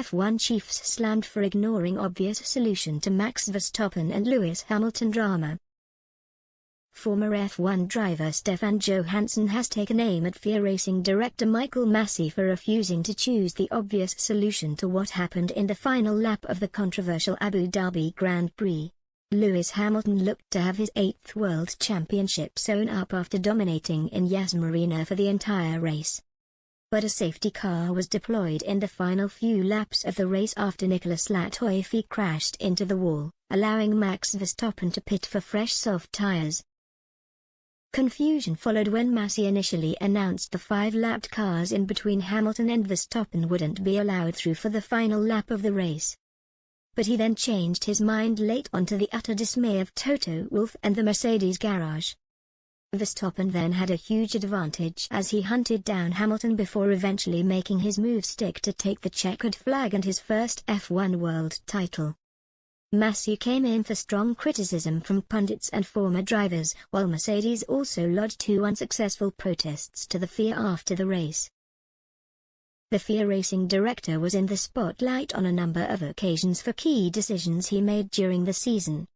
F1 chiefs slammed for ignoring obvious solution to Max Verstappen and Lewis Hamilton drama. Former F1 driver Stephan Johansson has taken aim at FIA racing director Michael Masi for refusing to choose the obvious solution to what happened in the final lap of the controversial Abu Dhabi Grand Prix. Lewis Hamilton looked to have his 8th World Championship sewn up after dominating in Yas Marina for the entire race. But a safety car was deployed in the final few laps of the race after Nicolas Latifi crashed into the wall, allowing Max Verstappen to pit for fresh soft tires. Confusion followed when Masi initially announced the 5-lapped cars in between Hamilton and Verstappen wouldn't be allowed through for the final lap of the race. But he then changed his mind late on to the utter dismay of Toto Wolff and the Mercedes garage. Verstappen then had a huge advantage as he hunted down Hamilton before eventually making his move stick to take the checkered flag and his first F1 world title. Masi came in for strong criticism from pundits and former drivers, while Mercedes also lodged 2 unsuccessful protests to the FIA after the race. The FIA racing director was in the spotlight on a number of occasions for key decisions he made during the season.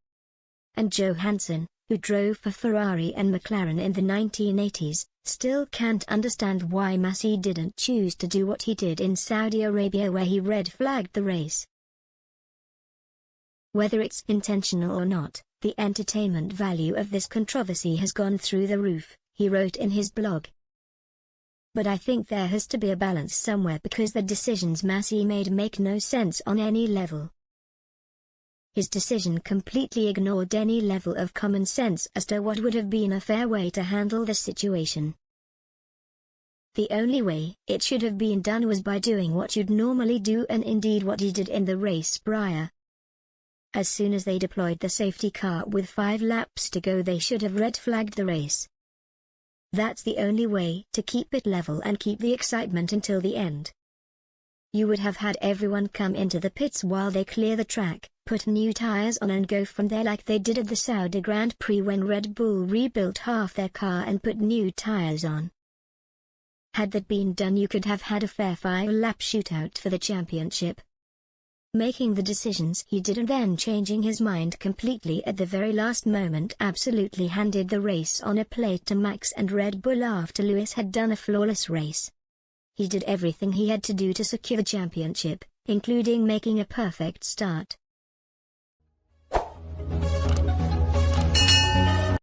And Johansson, who drove for Ferrari and McLaren in the 1980s, still can't understand why Masi didn't choose to do what he did in Saudi Arabia where he red-flagged the race. Whether it's intentional or not, the entertainment value of this controversy has gone through the roof, he wrote in his blog. But I think there has to be a balance somewhere because the decisions Masi made make no sense on any level. His decision completely ignored any level of common sense as to what would have been a fair way to handle the situation. The only way it should have been done was by doing what you'd normally do, and indeed what he did in the race prior. As soon as they deployed the safety car with 5 laps to go, they should have red-flagged the race. That's the only way to keep it level and keep the excitement until the end. You would have had everyone come into the pits while they clear the track, put new tires on and go from there like they did at the Saudi Grand Prix when Red Bull rebuilt half their car and put new tires on. Had that been done, you could have had a fair 5-lap shootout for the championship. Making the decisions he did and then changing his mind completely at the very last moment absolutely handed the race on a plate to Max and Red Bull after Lewis had done a flawless race. He did everything he had to do to secure the championship, including making a perfect start.